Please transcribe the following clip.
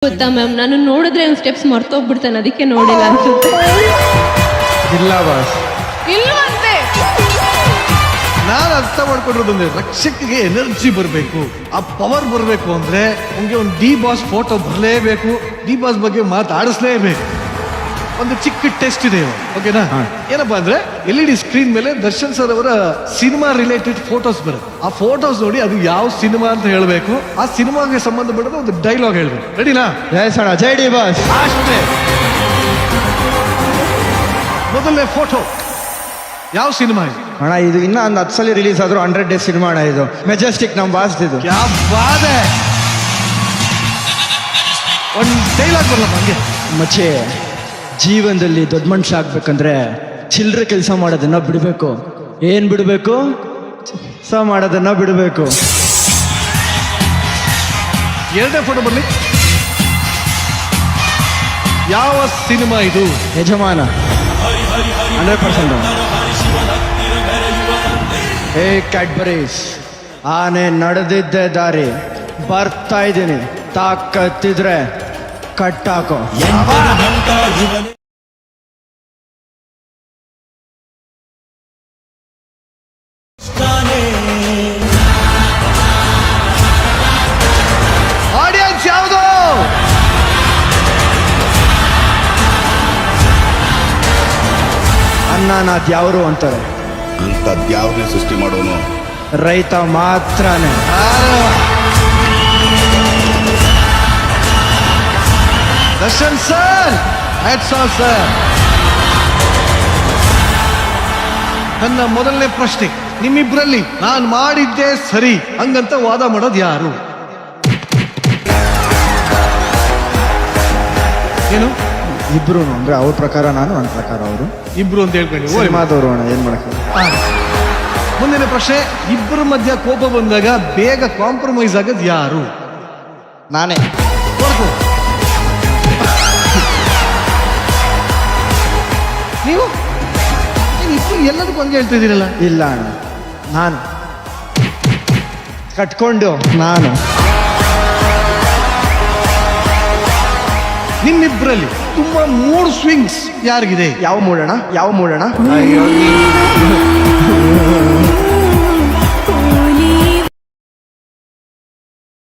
ಗೊತ್ತಾ ಮ್ಯಾಮ್, ನಾನು ನೋಡಿದ್ರೆ ಒಂದು ಸ್ಟೆಪ್ಸ್ ಮರ್ತೋಗ್ಬಿಡ್ತಾನೆ, ಅದಕ್ಕೆ ನೋಡಿಲ್ಲ ಅನ್ಸುತ್ತೆ. ಇಲ್ಲ ಬಾಸ್, ಇಲ್ವಂತೆ. ನಾನು ಅರ್ಥ ಮಾಡ್ಕೊಂಡಿರೋದು ಅಂದ್ರೆ ರಕ್ಷಕಿಗೆ ಎನರ್ಜಿ ಬರಬೇಕು, ಆ ಪವರ್ ಬರಬೇಕು ಅಂದ್ರೆ ನಿಮಗೆ ಒಂದು ಡಿ ಬಾಸ್ ಫೋಟೋ ಬರಲೇಬೇಕು, ಡಿ ಬಾಸ್ ಬಗ್ಗೆ ಮಾತಾಡಿಸ್ಲೇಬೇಕು. ಒಂದು ಚಿಕ್ಕ ಟೆಸ್ಟ್ ಇದೆ, ಓಕೆನಾ? ಏನಪ್ಪಾ ಅಂದ್ರೆ LED ಸ್ಕ್ರೀನ್ ಮೇಲೆ ದರ್ಶನ್ ಸರ್ ಅವರ ಸಿನಿಮಾ ರಿಲೇಟೆಡ್ ಫೋಟೋಸ್ ಬರುತ್ತೆ. ಆ ಫೋಟೋಸ್ ನೋಡಿ ಅದು ಯಾವ ಸಿನಿಮಾ ಅಂತ ಹೇಳಬೇಕು, ಆ ಸಿನಿಮಾಗೆ ಸಂಬಂಧಪಟ್ಟ ಒಂದು ಡೈಲಾಗ್ ಹೇಳ್ಬೇಕು. ರೆಡಿನಾ? ಜೈ ಡಿ ಬಾಸ್. ಅಷ್ಟೇ. ಮೊದಲನೇ ಫೋಟೋ ಯಾವ ಸಿನಿಮಾ ಇದು? ಅಣ್ಣ ಇದು ಇನ್ನ ಒಂದು 10 ಸಲ ರಿಲೀಸ್ ಆದ್ರೂ 100 ಡೇಸ್ ಸಿನಿಮಾ ಅಣ್ಣ ಇದು. ಮೆಜೆಸ್ಟಿಕ್ ನಮ್ಮ ಬಾಸ್ ಇದು. ಕ್ಯಾ ಬಾತ್ ಹೈ. ಒಂದು ಡೈಲಾಗ್ ಬರಲ್ಲ ಹಂಗೆ. ಮಚ್ಚೆ, ಜೀವನದಲ್ಲಿ ದೊಡ್ಡ ಮನುಷ್ಯ ಆಗ್ಬೇಕಂದ್ರೆ ಚಿಲ್ಲರೆ ಕೆಲಸ ಮಾಡೋದನ್ನ ಬಿಡಬೇಕು. ಏನ್ ಬಿಡಬೇಕು? ಕೆಲಸ ಮಾಡೋದನ್ನ ಬಿಡಬೇಕು. ಎರಡನೇ ಫೋಟೋ ಬರಲಿ. ಯಾವ ಸಿನಿಮಾ ಇದು? ಯಜಮಾನ 100%. ಹೇ ಕ್ಯಾಡ್ಬರೀಸ್, ಆನೆ ನಡೆದಿದ್ದೆ ದಾರಿ, ಬರ್ತಾ ಇದ್ದೀನಿ, ತಾಕತ್ತಿದ್ರೆ ಕಟ್ಟಾಕೋ. ಆಡಿಯನ್ಸ್ ಯಾವುದು? ಅನ್ನನಾಥ್ ಯಾವರು ಅಂತಾರೆ, ಅಂಥದ್ಯಾವ್ದನ್ನೇ ಸೃಷ್ಟಿ ಮಾಡೋನು ರೈತ ಮಾತ್ರನೇ. Darshan sir, hats off sir. ನನ್ನ ಮೊದಲನೇ ಪ್ರಶ್ನೆ, ನಿಮ್ಮಿಬ್ಬರಲ್ಲಿ ನಾನು ಮಾಡಿದ್ದೆ ಸರಿ ಹಂಗಂತ ವಾದ ಮಾಡೋದು ಯಾರು? ಏನು? ಇಬ್ರು ಅಂದ್ರೆ ಅವ್ರ ಪ್ರಕಾರ ನಾನು, ನನ್ನ ಪ್ರಕಾರ ಅವರು. ಇಬ್ರು ಅಂತ ಹೇಳ್ಕೊಂಡು ಸಿನಿಮಾದವರು ಅಣ್ಣ, ಏನ್ ಮಾಡಕ್ಕೆ. ಮುಂದಿನ ಪ್ರಶ್ನೆ, ಇಬ್ಬರ ಮಧ್ಯ ಕೋಪ ಬಂದಾಗ ಬೇಗ ಕಾಂಪ್ರಮೈಸ್ ಆಗೋದು ಯಾರು? ನಾನೇ. ಹೊರತು ನೀವು ಇಬ್ರು ಎಲ್ಲದಕ್ಕೂ ಹಂಗೆ ಹೇಳ್ತಾ ಇದ್ದೀರಲ್ಲ? ಇಲ್ಲ ಅಣ್ಣ, ನಾನು ಕಟ್ಕೊಂಡು ನಾನು. ನಿಮ್ಮಿಬ್ಬರಲ್ಲಿ ತುಂಬಾ ಮೂಡ್ ಸ್ವಿಂಗ್ಸ್ ಯಾರಿಗಿದೆ? ಯಾವ ಮೂಡೋಣ? ಯಾವ ಮೂಡೋಣ? ಅಯ್ಯೋ